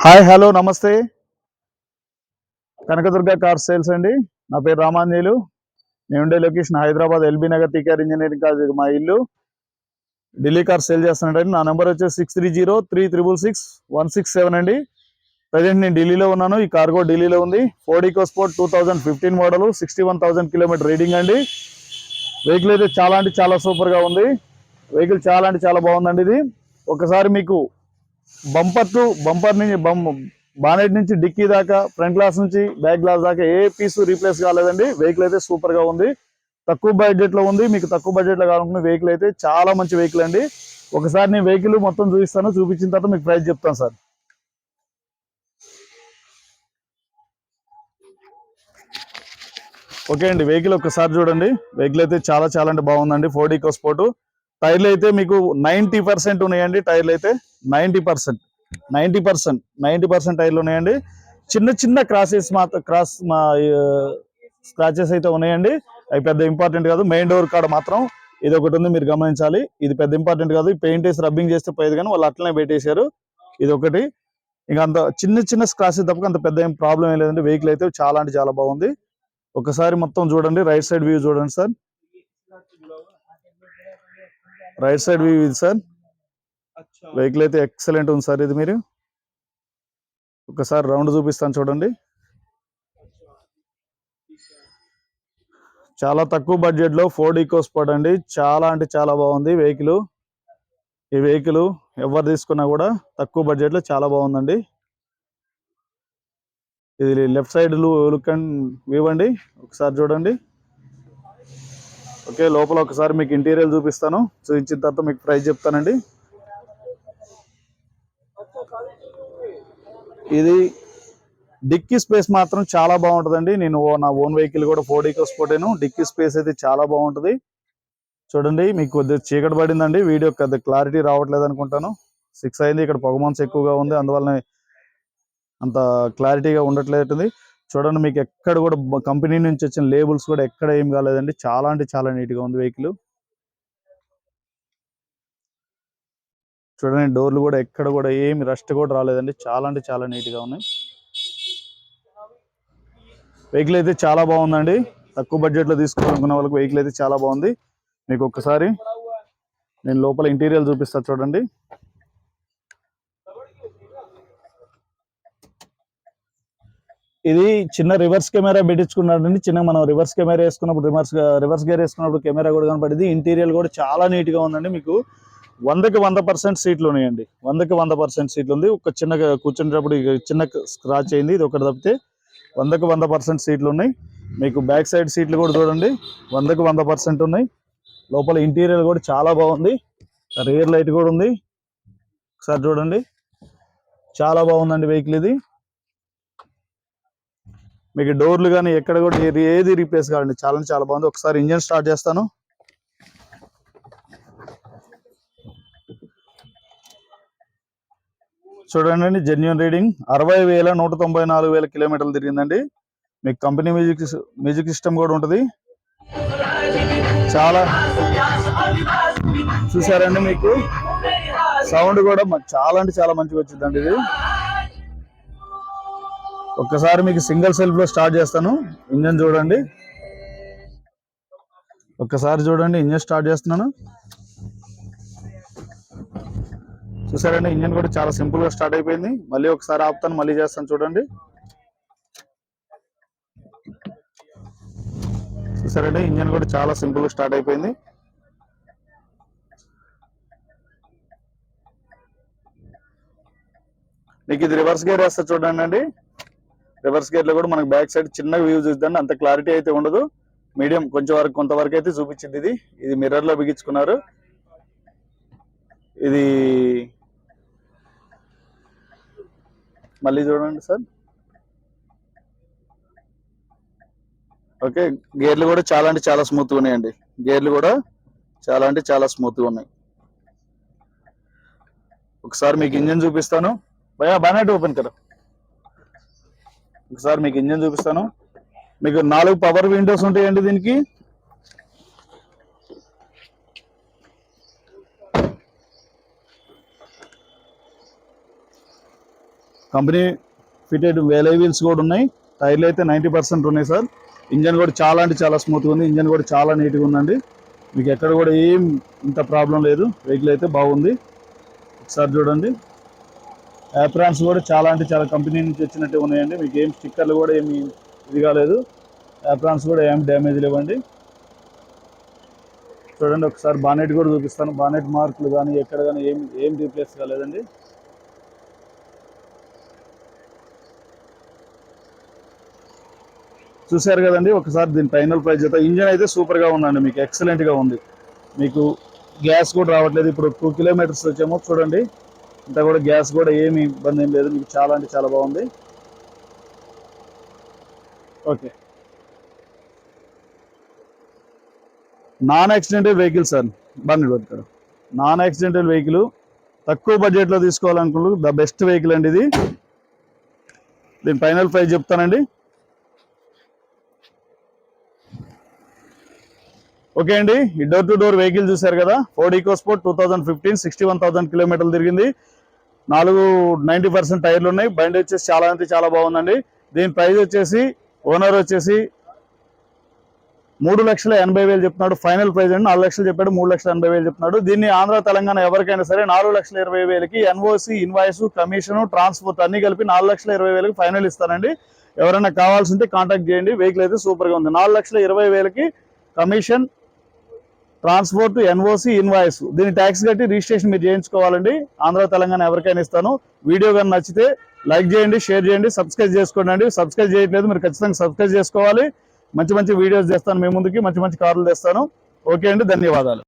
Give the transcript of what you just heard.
Hi hello నమస్తే. Kanakadurga car sales అండి. నా పేరు రామాంజనేయులు. నేను ఉండే location Hyderabad LB Nagar TKR engineering college మా ఇల్లు. ఢిల్లీ కార్ సేల్ చేస్తున్నానండి. నా నెంబర్ వచ్చేసి 6303666167 అండి. ప్రజెంట్ నేను ఢిల్లీలో ఉన్నాను. ఈ కార్ కూడా ఢిల్లీలో ఉంది. Ford EcoSport 2015 model, 61,000 kilometre reading అండి. వెహికల్ అయితే చాలా అంటే చాలా సూపర్గా ఉంది. వెహికల్ చాలా అంటే చాలా బాగుందండి. ఇది ఒకసారి మీకు బంపర్ నుంచి బానెట్ నుంచి డిక్కీ దాకా, ఫ్రంట్ గ్లాస్ నుంచి బ్యాక్ గ్లాస్ దాకా ఏ పీస్ రీప్లేస్ కాలేదండి. వెహికల్ అయితే సూపర్ గా ఉంది. తక్కువ బడ్జెట్ లో ఉంది. మీకు తక్కువ బడ్జెట్ లో కావాలనుకున్న వెహికల్ అయితే చాలా మంచి వెహికల్ అండి. ఒకసారి నేను వెహికల్ మొత్తం చూపిస్తాను. చూపించిన తర్వాత మీకు ప్రైస్ చెప్తాను సార్. ఓకే అండి, వెహికల్ ఒకసారి చూడండి. వెహికల్ అయితే చాలా చాలా అంటే బాగుందండి. Ford EcoSport. టైర్లు అయితే మీకు 90% ఉన్నాయండి. టైర్లు అయితే 90% టైర్లు ఉన్నాయండి. చిన్న చిన్న క్రాసెస్ స్క్రాచెస్ అయితే ఉన్నాయండి. అవి పెద్ద ఇంపార్టెంట్ కాదు. మెయిన్ డోర్ కాడ మాత్రం ఇది ఒకటి ఉంది, మీరు గమనించాలి. ఇది పెద్ద ఇంపార్టెంట్ కాదు. పెయింట్ వేసి రబ్బింగ్ చేస్తే పోయేది, కానీ వాళ్ళు అట్లనే పెట్టేశారు. ఇది ఒకటి. ఇంకా అంత చిన్న చిన్న స్క్రాచెస్ తప్ప అంత పెద్ద ఏం ప్రాబ్లం ఏం లేదండి. వెహికల్ అయితే చాలా అంటే చాలా బాగుంది. ఒకసారి మొత్తం చూడండి. రైట్ సైడ్ వ్యూ చూడండి సార్. రైట్ సైడ్ వ్యూ ఇది సార్. వెహికల్ అయితే ఎక్సలెంట్ ఉంది సార్. ఇది మీరు ఒకసారి రౌండ్ చూపిస్తాను చూడండి. చాలా తక్కువ బడ్జెట్ లో ఫోర్డ్ ఈకోస్పోర్ట్ అండి. చాలా అంటే చాలా బాగుంది వెహికల్. ఈ వెహికల్ ఎవరు తీసుకున్నా కూడా తక్కువ బడ్జెట్ లో చాలా బాగుందండి. ఇది left side look and view అండి. ఒకసారి చూడండి. ఓకే, లోపల ఒకసారి మీకు ఇంటీరియర్ చూపిస్తాను. చూపించిన తర్వాత మీకు ప్రైస్ చెప్తానండి. ఇది డిక్కీ స్పేస్ మాత్రం చాలా బాగుంటుందండి. నేను నా ఓన్ వెహికల్ కూడా ఫోర్డ్ ఈకోస్పోర్ట్. డిక్కీ స్పేస్ అయితే చాలా బాగుంటుంది. చూడండి, మీకు కొద్దిగా చీకటి పడిందండి. వీడియో కొద్దిగా క్లారిటీ రావట్లేదు అనుకుంటాను. 6 అయింది. ఇక్కడ పొగమంచు ఎక్కువగా ఉంది, అందువల్ల అంత క్లారిటీగా ఉండట్లేదు. చూడండి, మీకు ఎక్కడ కూడా కంపెనీ నుంచి వచ్చిన లేబుల్స్ కూడా ఎక్కడ ఏం కాలేదండి. చాలా అంటే చాలా నీట్ గా ఉంది వెహికల్. చూడండి, డోర్లు కూడా ఎక్కడ కూడా ఏమి రస్ట్ కూడా రాలేదండి. చాలా అంటే చాలా నీట్ గా ఉన్నాయి. వెహికల్ అయితే చాలా బాగుందండి. తక్కువ బడ్జెట్ లో తీసుకోవాలనుకున్న వాళ్ళకి వెహికల్ అయితే చాలా బాగుంది. మీకు ఒక్కసారి నేను లోపల ఇంటీరియర్ చూపిస్తా చూడండి. ఇది చిన్న రివర్స్ కెమెరా పెట్టించుకున్నాడండి. చిన్న మనం రివర్స్ కెమెరా వేసుకున్నప్పుడు రివర్స్ గేర్ వేసుకున్నప్పుడు కెమెరా కూడా కనపడింది. ఇంటీరియర్ కూడా చాలా నీట్ గా ఉందండి. మీకు 100కి 100% సీట్లు ఉన్నాయండి. 100కి 100% సీట్లు ఉంది. ఒక చిన్న కూర్చునేటప్పుడు చిన్న స్క్రాచ్ అయింది. ఇది ఒకటి తప్పితే 100కి 100% సీట్లు ఉన్నాయి. మీకు బ్యాక్ సైడ్ సీట్లు కూడా చూడండి, 100కి 100% ఉన్నాయి. లోపల ఇంటీరియర్ కూడా చాలా బాగుంది. రియర్ లైట్ కూడా ఉంది. ఒకసారి చూడండి, చాలా బాగుందండి వెహికల్ ఇది. మీకు డోర్లు కానీ ఎక్కడ కూడా ఏది రీప్లేస్ కాదండి. చాలా చాలా బాగుంది. ఒకసారి ఇంజన్ స్టార్ట్ చేస్తాను. చూడండి, జెన్యూన్ రీడింగ్ 60,194,000 కిలోమీటర్లు తిరిగిందండి. మీకు కంపెనీ మ్యూజిక్ సిస్టమ్ కూడా ఉంటుంది. చాలా చూసారండి, మీకు సౌండ్ కూడా చాలా అంటే చాలా మంచిగా వచ్చిందండి ఇది. ఒక్కసారి మీకు సింగిల్ సెల్ఫ్ లో స్టార్ట్ చేస్తాను. ఇంజన్ చూడండి, ఒక్కసారి చూడండి. ఇంజన్ స్టార్ట్ చేస్తున్నాను. చూసారండి, ఇంజన్ కూడా చాలా సింపుల్ గా స్టార్ట్ అయిపోయింది. మళ్ళీ ఒకసారి ఆపుతాను, మళ్ళీ చేస్తాను చూడండి. చూసారండి, ఇంజన్ కూడా చాలా సింపుల్ గా స్టార్ట్ అయిపోయింది. మీకు ఇది రివర్స్ గేర్ వేస్తా చూడండి అండి. రివర్స్ గేర్ లో కూడా మనకు బ్యాక్ సైడ్ చిన్నగా వ్యూ చూద్దాం. అంత క్లారిటీ అయితే ఉండదు. మీడియం కొంతవరకు అయితే చూపించింది. ఇది మిర్రర్ లో బిగించుకున్నారు. ఇది మళ్ళీ చూడండి సార్. ఓకే, గేర్లు కూడా చాలా అంటే చాలా స్మూత్ గా ఉన్నాయండి. గేర్లు కూడా చాలా అంటే చాలా స్మూత్ గా ఉన్నాయి. ఒకసారి మీకు ఇంజన్ చూపిస్తాను. భయా బానెట్ ఓపెన్ కదా. ఒకసారి మీకు ఇంజన్ చూపిస్తాను. మీకు 4 పవర్ విండోస్ ఉంటాయండి దీనికి. కంపెనీ ఫిటెడ్ వేలై వీల్స్ కూడా ఉన్నాయి. టైర్లు అయితే 90% ఉన్నాయి సార్. ఇంజన్ కూడా చాలా అంటే చాలా స్మూత్గా ఉంది. ఇంజన్ కూడా చాలా నీట్గా ఉందండి. మీకు ఎక్కడ కూడా ఏం ఇంత ప్రాబ్లం లేదు. వెహికల్ అయితే బాగుంది. ఒకసారి చూడండి. యాప్రాన్స్ కూడా చాలా అంటే చాలా కంపెనీ నుంచి వచ్చినట్టే ఉన్నాయండి. మీకు ఏం స్టిక్కర్లు కూడా ఏమి ఇది కాలేదు. యాప్రాన్స్ కూడా ఏం డ్యామేజ్ లేవండి. చూడండి ఒకసారి బానెట్ కూడా చూపిస్తాను. బానెట్ మార్కులు కానీ ఎక్కడ కానీ ఏం రీప్లేస్ కాలేదండి. చూశారు కదండి. ఒకసారి దీని ఫైనల్ ప్రైస్ అయితే ఇంజన్ అయితే సూపర్గా ఉందండి. మీకు ఎక్సలెంట్గా ఉంది. మీకు గ్యాస్ కూడా రావట్లేదు. ఇప్పుడు 2 కిలోమీటర్స్ వచ్చాము చూడండి. ఇంత కూడా గ్యాస్ కూడా ఏమి ఇబ్బంది ఏం లేదు. మీకు చాలా అంటే చాలా బాగుంది. Okay, non accidental vehicle sir. బండి ఇక్కడ నాన్ యాక్సిడెంటల్ వెహికల్ తక్కువ బడ్జెట్లో తీసుకోవాలనుకున్నారు ద బెస్ట్ వెహికల్ అండి ఇది. దీని ఫైనల్ ప్రైస్ చెప్తానండి. ఓకే అండి, ఈ డోర్ టు డోర్ వెహికల్ చూశారు కదా. ఫోర్డ్ ఈకోస్పోర్ట్ 2015 61,000 కిలోమీటర్లు తిరిగింది. 90% టైర్లు ఉన్నాయి. బండి వచ్చేసి చాలా అంటే చాలా బాగుందండి. దీని ప్రైస్ వచ్చేసి ఓనర్ వచ్చేసి 3,80,000 చెప్తున్నాడు. ఫైనల్ ప్రైస్ అండి 4 లక్షలు చెప్పాడు. 3,80,000 చెప్తున్నాడు. దీన్ని ఆంధ్ర తెలంగాణ ఎవరికైనా సరే 4,20,000కి ఎన్ఓసి, ఇన్వాయిస్, కమిషన్, ట్రాన్స్పోర్ట్ అన్ని కలిపి 4,20,000కి ఫైనల్ ఇస్తానండి. ఎవరైనా కావాల్సి ఉంటే కాంటాక్ట్ చేయండి. వెహికల్ అయితే సూపర్గా ఉంది. 4,20,000కి కమిషన్, ట్రాన్స్పోర్ట్, ఎన్ఓసి, ఇన్వాయిస్, దీని ట్యాక్స్ కట్టి రిజిస్ట్రేషన్ మీరు చేయించుకోవాలండి. ఆంధ్ర తెలంగాణ ఎవరికైనా ఇస్తాను. వీడియో కానీ నచ్చితే లైక్ చేయండి, షేర్ చేయండి, సబ్స్క్రైబ్ చేసుకోండి. సబ్స్క్రైబ్ చేయట్లేదు మీరు ఖచ్చితంగా సబ్స్క్రైబ్ చేసుకోవాలి. మంచి మంచి వీడియోస్ చేస్తాను మీ ముందుకి. మంచి మంచి కార్లు తెస్తాను. ఓకే అండి, ధన్యవాదాలు.